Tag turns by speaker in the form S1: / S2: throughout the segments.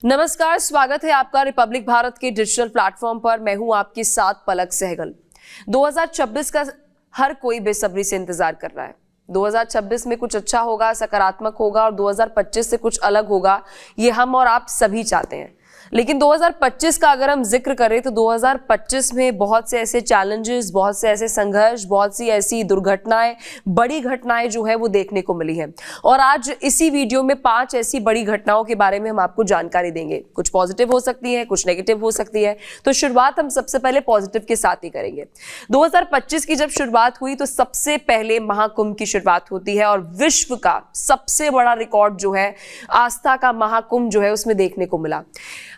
S1: नमस्कार, स्वागत है आपका रिपब्लिक भारत के डिजिटल प्लेटफॉर्म पर। मैं हूं आपके साथ पलक सहगल। 2026 का हर कोई बेसब्री से इंतजार कर रहा है। 2026 में कुछ अच्छा होगा, सकारात्मक होगा और 2025 से कुछ अलग होगा, ये हम और आप सभी चाहते हैं। लेकिन 2025 का अगर हम जिक्र करें तो 2025 में बहुत से ऐसे चैलेंजेस, बहुत से ऐसे संघर्ष, बहुत सी ऐसी दुर्घटनाएं, बड़ी घटनाएं जो है वो देखने को मिली हैं। और आज इसी वीडियो में 5 ऐसी बड़ी घटनाओं के बारे में हम आपको जानकारी देंगे। कुछ पॉजिटिव हो सकती है, कुछ नेगेटिव हो सकती है। तो शुरुआत हम सबसे पहले पॉजिटिव के साथ ही करेंगे। 2025 की जब शुरुआत हुई तो सबसे पहले महाकुंभ की शुरुआत होती है और विश्व का सबसे बड़ा रिकॉर्ड जो है आस्था का महाकुंभ जो है उसमें देखने को मिला।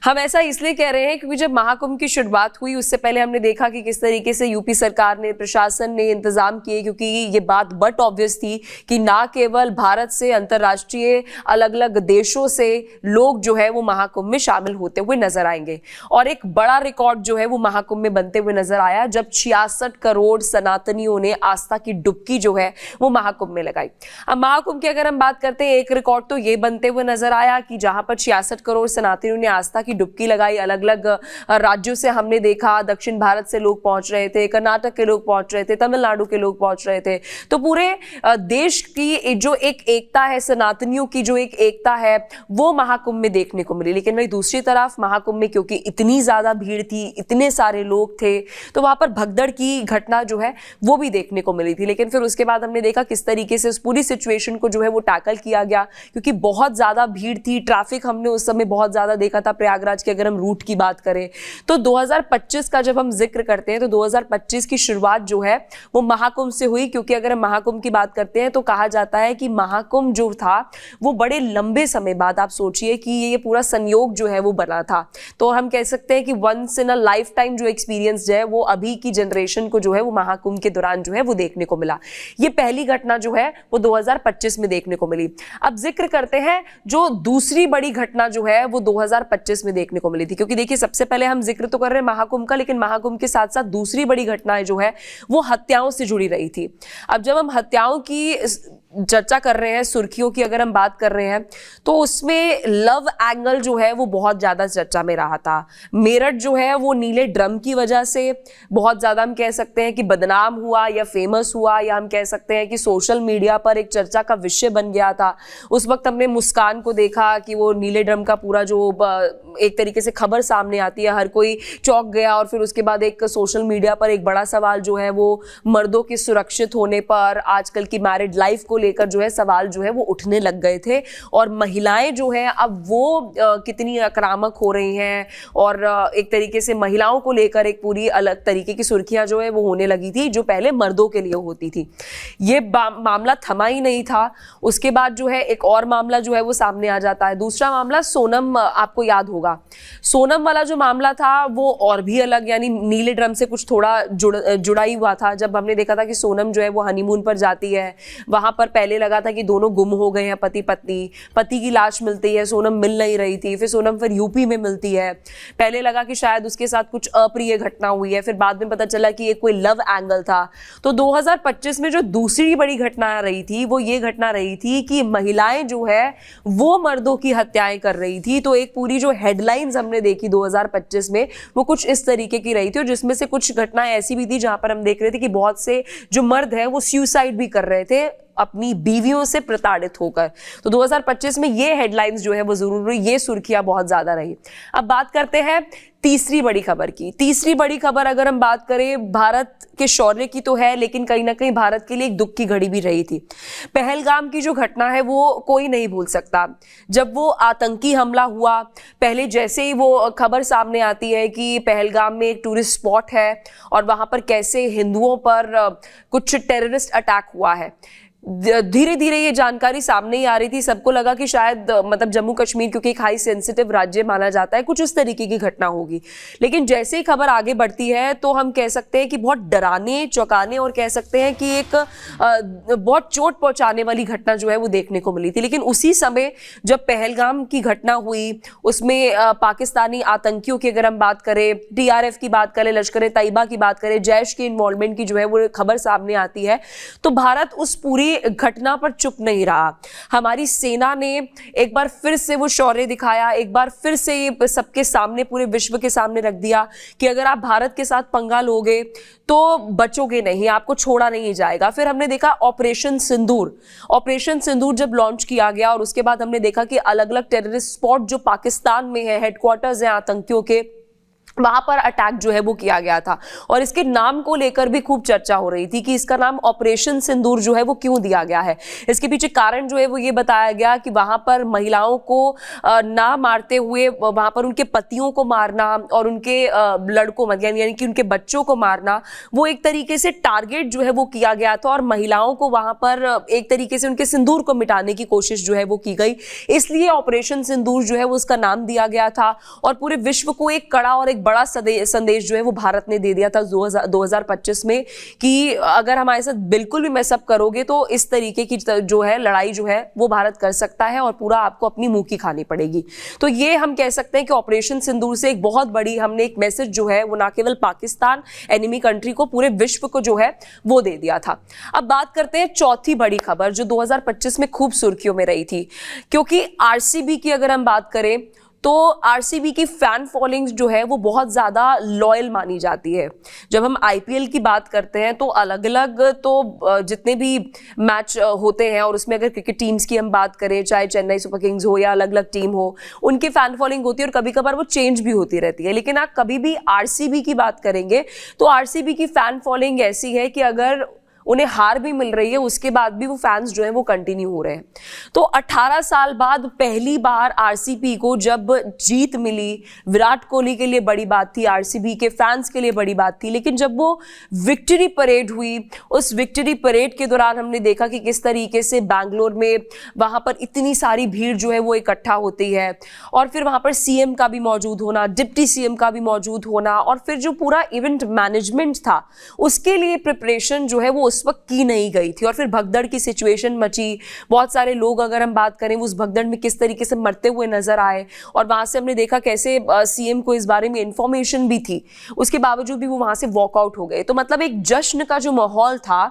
S1: हम ऐसा इसलिए कह रहे हैं क्योंकि जब महाकुंभ की शुरुआत हुई उससे पहले हमने देखा कि किस तरीके से यूपी सरकार ने, प्रशासन ने इंतजाम किए, क्योंकि ये बात बट ऑब्वियस थी कि ना केवल भारत से, अंतर्राष्ट्रीय अलग अलग देशों से लोग जो है वो महाकुंभ में शामिल होते हुए नजर आएंगे। और एक बड़ा रिकॉर्ड जो है वो महाकुंभ में बनते हुए नजर आया जब 66 करोड़ सनातनियों ने आस्था की डुबकी जो है वो महाकुंभ में लगाई। अब महाकुंभ की अगर हम बात करते हैं, एक रिकॉर्ड तो ये बनते हुए नजर आया कि जहां पर 66 करोड़ सनातनियों ने आस्था की डुबकी लगाई। अलग अलग राज्यों से हमने देखा, दक्षिण भारत से लोग पहुंच रहे थे, कर्नाटक के लोग पहुंच रहे थे, तमिलनाडु के लोग पहुंच रहे थे। तो पूरे देश की जो एक एकता है, सनातनियों की जो एक एकता है, वो महाकुंभ में देखने को मिली। लेकिन वही दूसरी तरफ महाकुंभ में क्योंकि इतनी ज्यादा भीड़ थी, इतने सारे लोग थे, तो वहां पर भगदड़ की घटना जो है वो भी देखने को मिली थी। लेकिन फिर उसके बाद हमने देखा किस तरीके से उस पूरी सिचुएशन को जो है वो टैकल किया गया, क्योंकि बहुत ज्यादा भीड़ थी, ट्रैफिक हमने उस समय बहुत ज्यादा देखा था। प्रयागराज की अगर हम रूट की बात करें तो 2025 का जब हम जिक्र करते हैं तो 2025 की शुरुआत जो है वो महाकुंभ से हुई, क्योंकि अगर हम महाकुंभ की बात करते हैं तो कहा जाता है कि महाकुंभ जो था वो बड़े लंबे समय बाद, आप सोचिए कि ये पूरा संयोग जो है वो बना था। तो हम कह सकते हैं कि once in a life time जो एक्सपीरियंस है वो अभी की जनरेशन को जो है वो महाकुंभ के दौरान जो है वो देखने को मिला। ये पहली घटना जो है वो 2025 में देखने को मिली। अब जिक्र करते हैं जो दूसरी बड़ी घटना जो है वो 2025 में देखने को मिली थी, क्योंकि देखिए सबसे पहले हम जिक्र तो कर रहे हैं महाकुंभ का, लेकिन महाकुंभ के साथ साथ दूसरी बड़ी घटनाएं जो है वो हत्याओं से जुड़ी रही थी। अब जब हम हत्याओं की चर्चा कर रहे हैं, सुर्खियों की अगर हम बात कर रहे हैं, तो उसमें लव एंगल जो है वो बहुत ज्यादा चर्चा में रहा था। मेरठ जो है वो नीले ड्रम की वजह से बहुत ज्यादा हम कह सकते हैं कि बदनाम हुआ या फेमस हुआ, या हम कह सकते हैं कि सोशल मीडिया पर एक चर्चा का विषय बन गया था। उस वक्त हमने मुस्कान को देखा कि वो नीले ड्रम का पूरा जो एक तरीके से खबर सामने आती है, हर कोई चौंक गया। और फिर उसके बाद एक सोशल मीडिया पर एक बड़ा सवाल जो है वो मर्दों के सुरक्षित होने पर, आजकल की मैरिड लाइफ को लेकर जो है सवाल जो है वो उठने लग गए थे। और महिलाएं जो है अब वो कितनी आक्रामक हो रही हैं, और एक तरीके से महिलाओं को लेकर एक पूरी अलग तरीके की सुर्खियां जो है वो होने लगी थी, जो पहले मर्दों के लिए होती थी। ये मामला थमा ही नहीं था। उसके बाद जो है एक और मामला जो है वो सामने आ जाता है। दूसरा मामला सोनम, आपको याद होगा सोनम वाला जो मामला था वो और भी अलग, यानी नीले ड्रम से कुछ थोड़ा जुड़ा ही हुआ था। जब हमने देखा था कि सोनम जो है वो हनीमून पर जाती है, वहां पर पहले लगा था कि दोनों गुम हो गए हैं, पति पत्नी, पति की लाश मिलती है, सोनम मिल नहीं रही थी, फिर सोनम फिर यूपी में मिलती है। पहले लगा कि शायद उसके साथ कुछ अप्रिय घटना हुई है, फिर बाद में पता चला कि ये कोई लव एंगल था। तो 2025 में जो दूसरी बड़ी घटना रही थी वो ये घटना रही थी कि महिलाएं जो है वो मर्दों की हत्याएं कर रही थी। तो एक पूरी जो हेडलाइंस हमने देखी 2025 में वो कुछ इस तरीके की रही थी, और जिसमें से कुछ घटनाएं ऐसी भी थी जहां पर हम देख रहे थे कि बहुत से जो मर्द हैं वो सुसाइड भी कर रहे थे अपनी बीवियों से प्रताड़ित होकर। तो 2025 में ये हेडलाइंस जो है वो जरूर रही, ये सुर्खियां बहुत ज्यादा रही। अब बात करते हैं तीसरी बड़ी खबर की। तीसरी बड़ी खबर अगर हम बात करें भारत के शौर्य की तो है, लेकिन कहीं ना कहीं भारत के लिए एक दुख की घड़ी भी रही थी। पहलगाम की जो घटना है वो कोई नहीं भूल सकता। जब वो आतंकी हमला हुआ, पहले जैसे ही वो खबर सामने आती है कि पहलगाम में एक टूरिस्ट स्पॉट है और वहां पर कैसे हिंदुओं पर कुछ टेररिस्ट अटैक हुआ है, धीरे धीरे ये जानकारी सामने ही आ रही थी। सबको लगा कि शायद मतलब जम्मू कश्मीर क्योंकि एक हाई सेंसिटिव राज्य माना जाता है, कुछ उस तरीके की घटना होगी। लेकिन जैसे ही खबर आगे बढ़ती है तो हम कह सकते हैं कि बहुत डराने, चौंकाने और कह सकते हैं कि एक बहुत चोट पहुंचाने वाली घटना जो है वो देखने को मिली थी। लेकिन उसी समय जब पहलगाम की घटना हुई, उसमें पाकिस्तानी आतंकियों की अगर हम बात करें, TRF की बात करें, लश्कर ए तैयबा की बात करें, जैश के इन्वॉल्वमेंट की जो है वो खबर सामने आती है, तो भारत उस पूरी ये घटना पर चुप नहीं रहा। हमारी सेना ने एक बार फिर से वो शौर्य दिखाया, एक बार फिर से ये सबके सामने, पूरे विश्व के सामने रख दिया कि अगर आप भारत के साथ पंगा लोगे तो बचोगे नहीं, आपको छोड़ा नहीं जाएगा। फिर हमने देखा ऑपरेशन सिंदूर जब लॉन्च किया गया और उसके बाद हमने देखा कि अलग अलग टेररिस्ट स्पॉट जो पाकिस्तान में है, हेडक्वार्टर्स हैं आतंकियों के, वहां पर अटैक जो है वो किया गया था। और इसके नाम को लेकर भी खूब चर्चा हो रही थी कि इसका नाम ऑपरेशन सिंदूर जो है वो क्यों दिया गया है। इसके पीछे कारण जो है वो ये बताया गया कि वहां पर महिलाओं को ना मारते हुए वहां पर उनके पतियों को मारना और उनके लड़कों यानी कि उनके बच्चों को मारना, वो एक तरीके से टारगेट जो है वो किया गया था और महिलाओं को वहां पर एक तरीके से उनके सिंदूर को मिटाने की कोशिश जो है वो की गई। इसलिए ऑपरेशन सिंदूर जो है वो उसका नाम दिया गया था और पूरे विश्व को एक कड़ा और एक बड़ा संदेश जो है वो भारत ने दे दिया था 2025 में कि अगर हमारे साथ बिल्कुल भी मैसअप करोगे तो इस तरीके की जो है लड़ाई जो है वो भारत कर सकता है और पूरा आपको अपनी मुंह की खानी पड़ेगी। तो ये हम कह सकते हैं कि ऑपरेशन सिंदूर से एक बहुत बड़ी हमने एक मैसेज जो है वो ना केवल पाकिस्तान एनिमी कंट्री को, पूरे विश्व को जो है वो दे दिया था। अब बात करते हैं चौथी बड़ी खबर जो 2025 में खूब सुर्खियों में रही थी, क्योंकि आरसीबी की अगर हम बात करें तो आरसीबी की फैन फॉलोइंग जो है वो बहुत ज़्यादा लॉयल मानी जाती है। जब हम आईपीएल की बात करते हैं तो अलग अलग तो जितने भी मैच होते हैं और उसमें अगर क्रिकेट टीम्स की हम बात करें, चाहे चेन्नई सुपर किंग्स हो या अलग अलग टीम हो, उनकी फैन फॉलोइंग होती है और कभी कभार वो चेंज भी होती रहती है। लेकिन आप कभी भी आरसीबी की बात करेंगे तो आरसीबी की फैन फॉलोइंग ऐसी है कि अगर उन्हें हार भी मिल रही है उसके बाद भी वो फैंस जो है वो कंटिन्यू हो रहे हैं। तो 18 साल बाद पहली बार आरसीबी को जब जीत मिली, विराट कोहली के लिए बड़ी बात थी, आरसीबी के फैंस के लिए बड़ी बात थी। लेकिन जब वो विक्ट्री परेड हुई, उस विक्ट्री परेड के दौरान हमने देखा कि किस तरीके से बैंगलोर में वहां पर इतनी सारी भीड़ जो है वो इकट्ठा होती है और फिर वहां पर सीएम का भी मौजूद होना, डिप्टी सीएम का भी मौजूद होना और फिर जो पूरा इवेंट मैनेजमेंट था उसके लिए प्रिपरेशन जो है वो उस वक्त की नहीं गई थी। और फिर भगदड़ की सिचुएशन मची, बहुत सारे लोग अगर हम बात करें उस भगदड़ में किस तरीके से मरते हुए नजर आए और वहां से हमने देखा कैसे सीएम को इस बारे में इंफॉर्मेशन भी थी, उसके बावजूद भी वो वहां से वॉकआउट हो गए। तो मतलब एक जश्न का जो माहौल था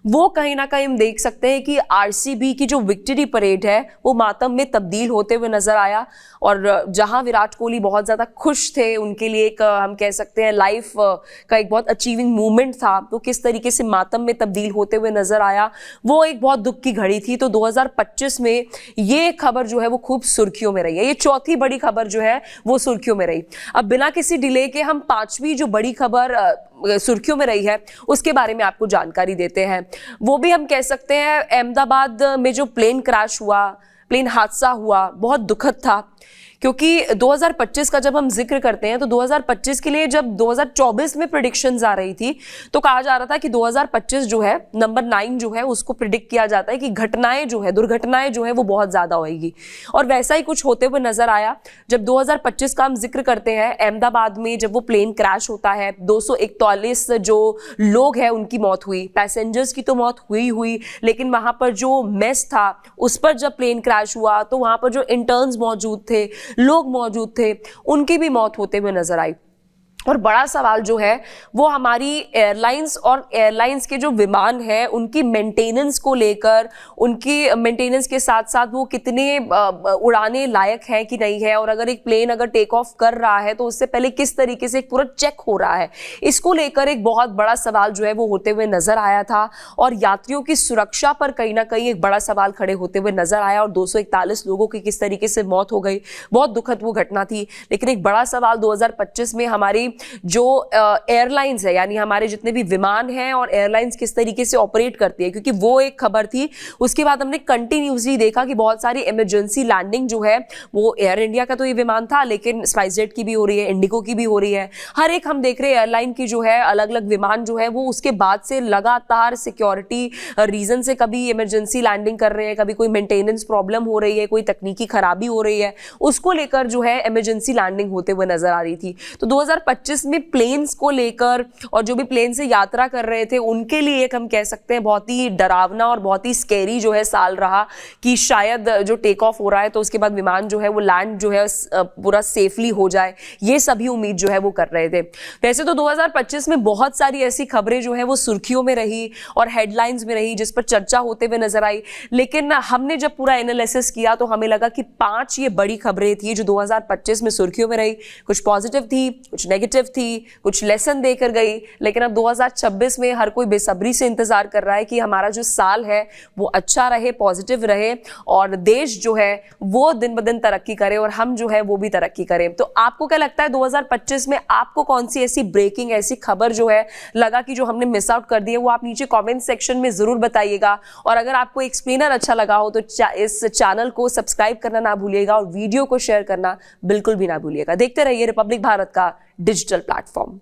S1: वो कहीं ना कहीं हम देख सकते हैं कि आरसीबी की जो विक्ट्री परेड है वो मातम में तब्दील होते हुए नजर आया। और जहां विराट कोहली बहुत ज़्यादा खुश थे, उनके लिए एक हम कह सकते हैं लाइफ का एक बहुत अचीविंग मूवमेंट था, तो किस तरीके से मातम में तब्दील होते हुए नजर आया, वो एक बहुत दुख की घड़ी थी। तो 2025 में ये खबर जो है वो खूब सुर्खियों में रही है। ये चौथी बड़ी खबर जो है वो सुर्खियों में रही। अब बिना किसी डिले के हम पांचवी जो बड़ी खबर सुर्खियों में रही है उसके बारे में आपको जानकारी देते हैं। वो भी हम कह सकते हैं अहमदाबाद में जो प्लेन क्रैश हुआ, प्लेन हादसा हुआ, बहुत दुखद था। क्योंकि 2025 का जब हम जिक्र करते हैं तो 2025 के लिए जब 2024 में प्रेडिक्शंस आ रही थी तो कहा जा रहा था कि 2025 जो है नंबर 9 जो है उसको प्रिडिक्ट किया जाता है कि घटनाएं जो है, दुर्घटनाएं जो है वो बहुत ज्यादा होएगी और वैसा ही कुछ होते हुए नजर आया। जब 2025 का हम जिक्र करते हैं, अहमदाबाद में जब वो प्लेन क्रैश होता है 241 जो लोग हैं उनकी मौत हुई, पैसेंजर्स की तो मौत हुई, लेकिन वहां पर जो मेस था उस पर जब प्लेन क्रैश हुआ तो वहां पर जो इंटर्न्स मौजूद थे, लोग मौजूद थे, उनकी भी मौत होते हुए नजर आई। और बड़ा सवाल जो है वो हमारी एयरलाइंस और एयरलाइंस के जो विमान हैं उनकी मेंटेनेंस को लेकर, उनकी मेंटेनेंस के साथ साथ वो कितने उड़ाने लायक हैं कि नहीं है, और अगर एक प्लेन अगर टेक ऑफ कर रहा है तो उससे पहले किस तरीके से एक पूरा चेक हो रहा है, इसको लेकर एक बहुत बड़ा सवाल जो है वो होते हुए नजर आया था। और यात्रियों की सुरक्षा पर कहीं ना कहीं एक बड़ा सवाल खड़े होते हुए नजर आया और 241 लोगों की किस तरीके से मौत हो गई, बहुत दुखद वो घटना थी। लेकिन एक बड़ा सवाल 2025 में हमारी जो एयरलाइंस है, यानी हमारे जितने भी विमान हैं और एयरलाइंस किस तरीके से ऑपरेट करती है, क्योंकि वो एक खबर थी। उसके बाद हमने कंटिन्यूसली देखा कि बहुत सारी इमरजेंसी लैंडिंग जो है वो एयर इंडिया का तो ये विमान था, लेकिन स्पाइसजेट की भी हो रही है, इंडिगो की भी हो रही है, हर एक हम देख रहे हैं एयरलाइन की जो है अलग अलग विमान जो है वो उसके बाद से लगातार सिक्योरिटी रीजन से कभी इमरजेंसी लैंडिंग कर रहे हैं, कभी कोई मेंटेनेंस प्रॉब्लम हो रही है, कोई तकनीकी खराबी हो रही है, उसको लेकर जो है इमरजेंसी लैंडिंग होते हुए नजर आ रही थी। तो 2025 2025 में प्लेन्स को लेकर और जो भी प्लेन से यात्रा कर रहे थे उनके लिए एक हम कह सकते हैं बहुत ही डरावना और बहुत ही स्कैरी जो है साल रहा कि शायद जो टेक ऑफ हो रहा है तो उसके बाद विमान जो है वो लैंड जो है पूरा सेफली हो जाए, ये सभी उम्मीद जो है वो कर रहे थे। वैसे तो 2025 में बहुत सारी ऐसी खबरें जो है वो सुर्खियों में रही और हेडलाइंस में रही जिस पर चर्चा होते हुए नजर आई, लेकिन हमने जब पूरा एनालिसिस किया तो हमें लगा कि 5 ये बड़ी खबरें थी जो 2025 में सुर्खियों में रही। कुछ पॉजिटिव थी, कुछ नेगेटिव थी, कुछ लेसन देकर गई, लेकिन अब 2026 में हर कोई बेसब्री से इंतजार कर रहा है कि हमारा जो साल है वो अच्छा रहे, पॉजिटिव रहे और देश जो है वो दिन ब दिन तरक्की करे और हम जो है वो भी तरक्की करें। तो आपको क्या लगता है 2025 में आपको कौन सी ऐसी ब्रेकिंग, ऐसी खबर जो है लगा कि जो हमने मिस आउट कर दी है, वो आप नीचे कमेंट सेक्शन में जरूर बताइएगा। और अगर आपको एक्सप्लेनर अच्छा लगा हो तो इस चैनल को सब्सक्राइब करना ना भूलिएगा और वीडियो को शेयर करना बिल्कुल भी ना भूलिएगा। देखते रहिए रिपब्लिक भारत का डिजिटल प्लेटफॉर्म।